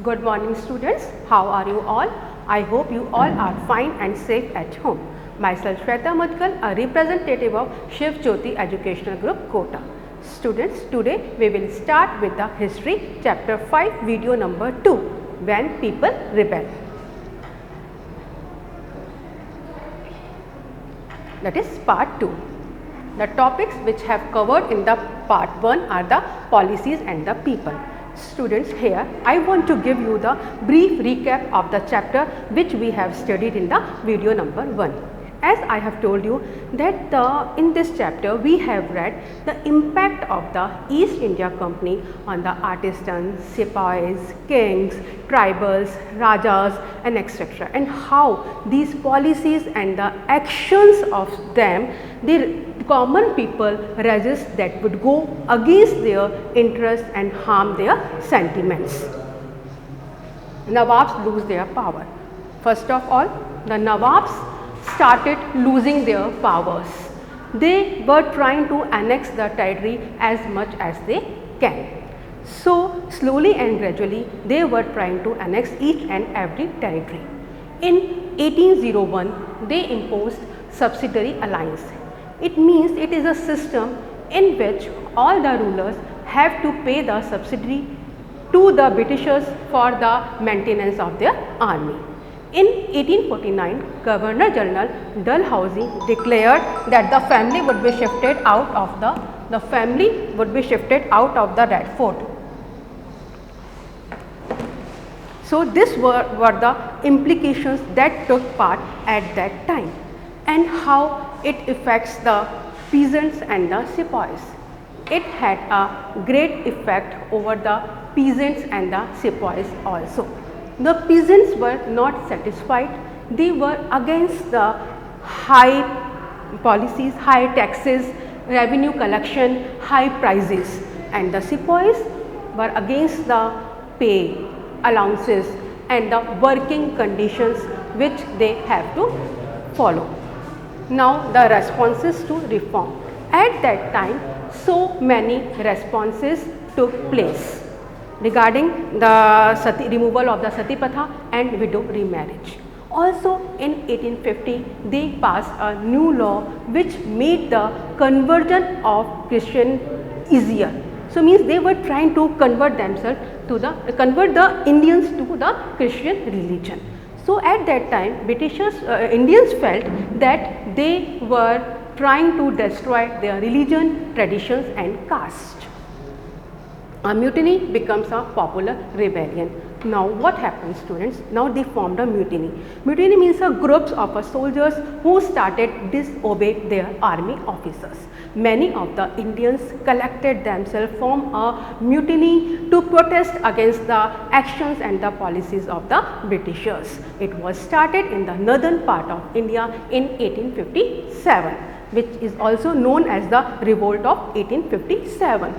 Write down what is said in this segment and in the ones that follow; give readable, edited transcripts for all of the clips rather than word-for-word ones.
Good morning students, how are you all? I hope you all are fine and safe at home. Myself Shweta Mudgal, a representative of Shiv Jyoti Educational Group, Kota. Students, today we will start with the history chapter 5 video number 2, when people rebel. That is part 2. The topics which have covered in the part 1 are the policies and the people. Students, here I want to give you the brief recap of the chapter which we have studied in the video number 1. As I have told you that in this chapter we have read the impact of the East India Company on the artisans, sepoys, kings, tribals, rajas and etc. and how these policies and the actions of them, the common people resist that would go against their interests and harm their sentiments. Nawabs lose their power. First of all, the Nawabs started losing their powers. They were trying to annex the territory as much as they can. So slowly and gradually they were trying to annex each and every territory. In 1801 they imposed subsidiary alliance. It means it is a system in which all the rulers have to pay the subsidy to the Britishers for the maintenance of their army. In 1849, Governor General Dalhousie declared that the family would be shifted out of the Red Fort. So this were the implications that took part at that time, and how it affects the peasants and the sepoys. It had a great effect over the peasants and the sepoys also. The peasants were not satisfied. They were against the high policies, high taxes, revenue collection, high prices, and the sepoys were against the pay, allowances and the working conditions which they have to follow. Now the responses to reform. At that time, so many responses took place regarding the removal of the Sati Pratha and widow remarriage. Also in 1850 they passed a new law which made the conversion of Christian easier. So means they were trying to convert the Indians to the Christian religion. So at that time Indians felt that they were trying to destroy their religion, traditions and caste. A mutiny becomes a popular rebellion. Now what happens, students? Now they formed a mutiny. Mutiny means a groups of soldiers who started disobey their army officers. Many of the Indians collected themselves, formed a mutiny to protest against the actions and the policies of the Britishers. It was started in the northern part of India in 1857, which is also known as the Revolt of 1857.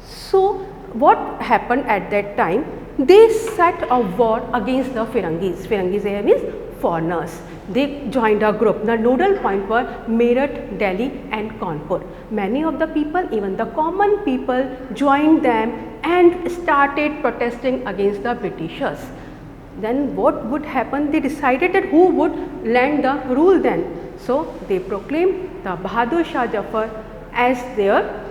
So what happened at that time? They set a war against the Firangis. Firangis here means foreigners. They joined a group. The nodal point were Meerut, Delhi and Kanpur. Many of the people, even the common people, joined them and started protesting against the Britishers. Then what would happen? They decided that who would land the rule then. So they proclaimed the Bahadur Shah Jafar as their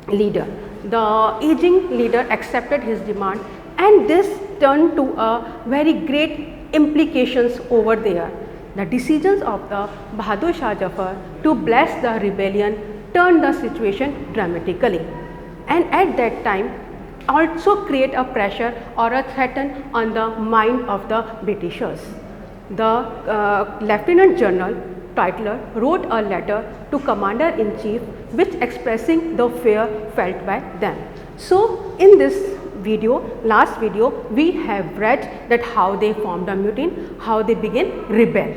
leader. The aging leader accepted his demand, and this turned to a very great implications over there. The decisions of the Bahadur Shah Jafar to bless the rebellion turned the situation dramatically, and at that time also create a pressure or a threat on the mind of the Britishers. The Lieutenant General Tytler wrote a letter to Commander-in-Chief which expressing the fear felt by them. So in this video, last video, we have read that how they formed a mutiny, how they began rebel.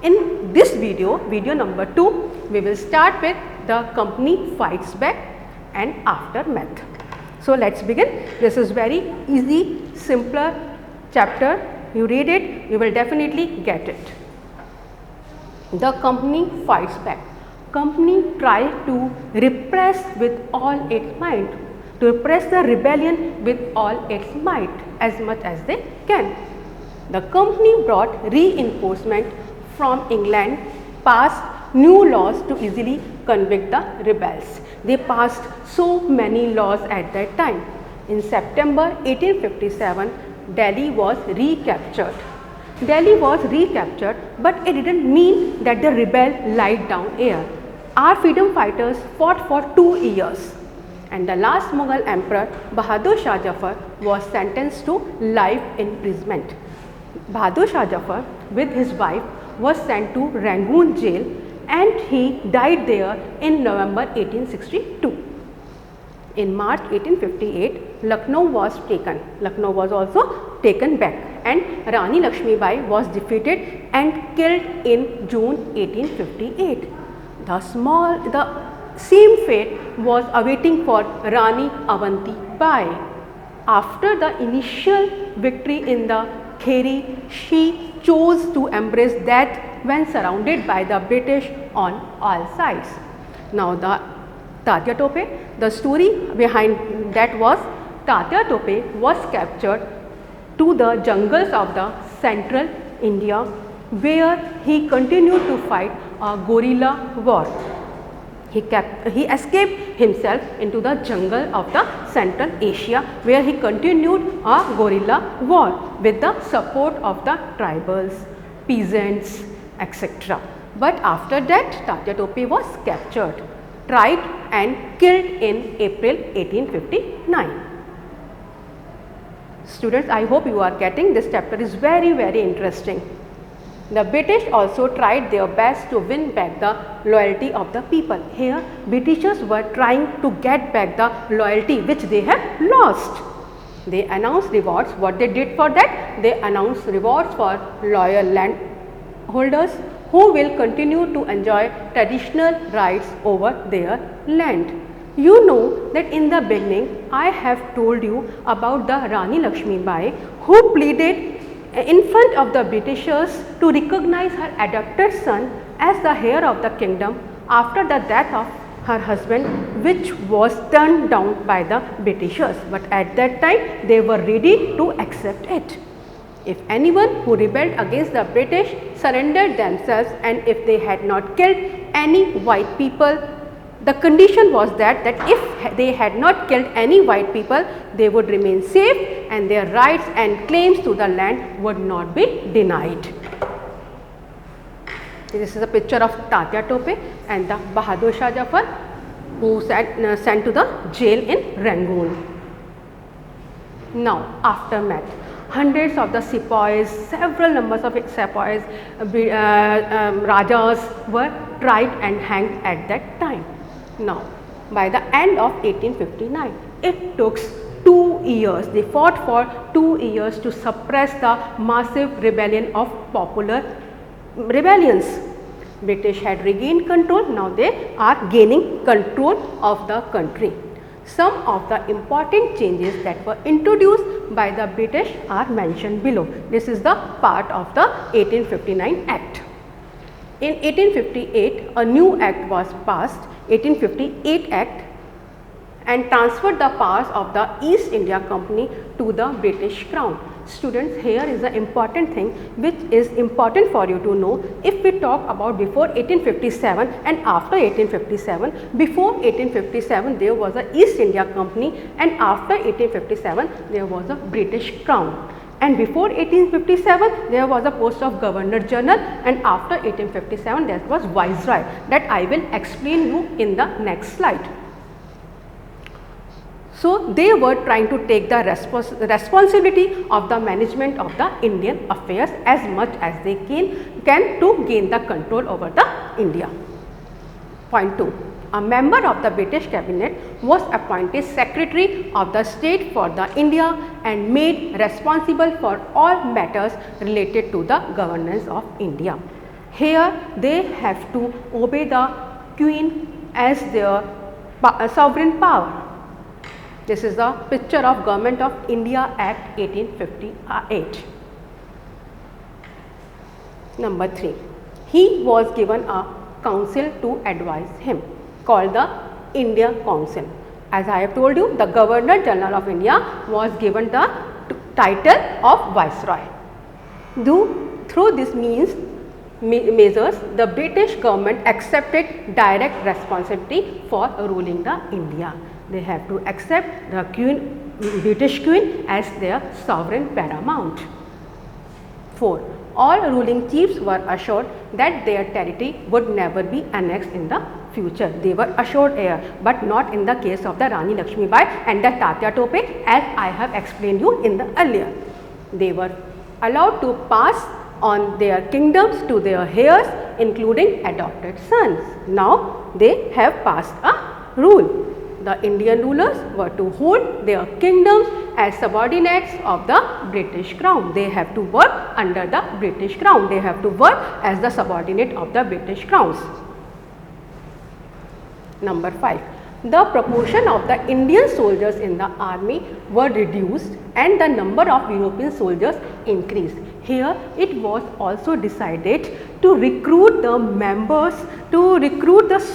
In this video, video number 2, we will start with the company fights back and aftermath. So let's begin. This is very easy, simpler chapter. You read it, you will definitely get it. The company fights back. Company tried to repress with all its might. to repress the rebellion with all its might as much as they can. The company brought reinforcement from England, passed new laws to easily convict the rebels. They passed so many laws at that time. In September 1857, Delhi was recaptured. Delhi was recaptured, but it didn't mean that the rebel lied down here. Our freedom fighters fought for 2 years, and the last Mughal emperor Bahadur Shah Jafar was sentenced to life imprisonment. Bahadur Shah Jafar with his wife was sent to Rangoon jail, and he died there in November 1862. In March 1858, Lucknow was taken. Lucknow was also taken back, and Rani Lakshmi Bai was defeated and killed in June 1858. The same fate was awaiting for Rani Avanti Bai. After the initial victory in the Kheri, she chose to embrace death when surrounded by the British on all sides. Now the Tatya Tope, the story behind that was Tatya Tope was captured to the jungles of the central India, where he continued to fight a guerrilla war. He escaped himself into the jungle of the Central Asia, where he continued a guerrilla war with the support of the tribals, peasants, etc. But after that, Tatya Tope was captured, tried and killed in April 1859. Students, I hope you are getting this chapter is very interesting. The British also tried their best to win back the loyalty of the people. Here, Britishers were trying to get back the loyalty which they have lost. They announced rewards. What they did for that? They announced rewards for loyal landholders who will continue to enjoy traditional rights over their land. You know that in the beginning, I have told you about the Rani Lakshmi Bai, who pleaded in front of the Britishers to recognize her adopted son as the heir of the kingdom after the death of her husband, which was turned down by the Britishers. But at that time, they were ready to accept it. If anyone who rebelled against the British surrendered themselves, and if they had not killed any white people, the condition was that if they had not killed any white people, they would remain safe and their rights and claims to the land would not be denied. This is a picture of Tatya Tope and the Bahadur Shah Jafar, who sent to the jail in Rangoon. Now, aftermath. Hundreds of the sepoys, several numbers of sepoys, rajas were tried and hanged at that time. Now, by the end of 1859, it took 2 years. They fought for 2 years to suppress the massive rebellion of popular rebellions. British had regained control. Now they are gaining control of the country. Some of the important changes that were introduced by the British are mentioned below. This is the part of the 1859 Act. In 1858, a new act was passed, 1858 Act, and transferred the powers of the East India Company to the British Crown. Students, here is the important thing which is important for you to know. If we talk about before 1857 and after 1857, before 1857 there was a East India Company, and after 1857 there was a British Crown. And before 1857 there was a post of Governor General, and after 1857 there was Viceroy, that I will explain you in the next slide. So they were trying to take the responsibility of the management of the Indian affairs as much as they can to gain the control over the India. Point 2. A member of the British cabinet was appointed Secretary of the State for the India and made responsible for all matters related to the governance of India. Here they have to obey the Queen as their sovereign power. This is the picture of Government of India Act 1858. Number 3. He was given a council to advise him, called the India Council. As I have told you, the Governor General of India was given the title of Viceroy. Through this measures, the British government accepted direct responsibility for ruling the India. They have to accept the British Queen as their sovereign paramount. 4. All ruling chiefs were assured that their territory would never be annexed in the future. They were assured here, but not in the case of the Rani Lakshmibai and the Tatya Tope, as I have explained you in the earlier. They were allowed to pass on their kingdoms to their heirs, including adopted sons. Now they have passed a rule. The Indian rulers were to hold their kingdoms as subordinates of the British Crown. They have to work under the British Crown. They have to work as the subordinate of the British Crowns. Number 5. The proportion of the Indian soldiers in the army were reduced and the number of European soldiers increased. Here it was also decided to recruit the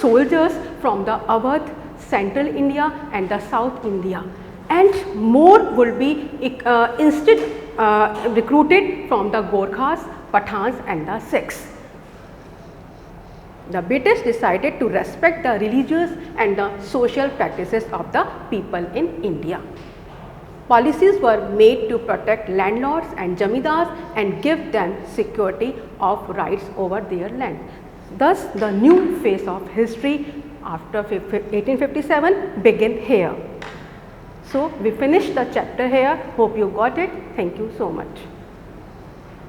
soldiers from the Awadh, Central India and the South India, and more will be instead recruited from the Gorkhas, Pathans and the Sikhs. The British decided to respect the religious and the social practices of the people in India. Policies were made to protect landlords and jamidars and give them security of rights over their land. Thus, the new phase of history after 1857 began here. So, we finished the chapter here. Hope you got it. Thank you so much.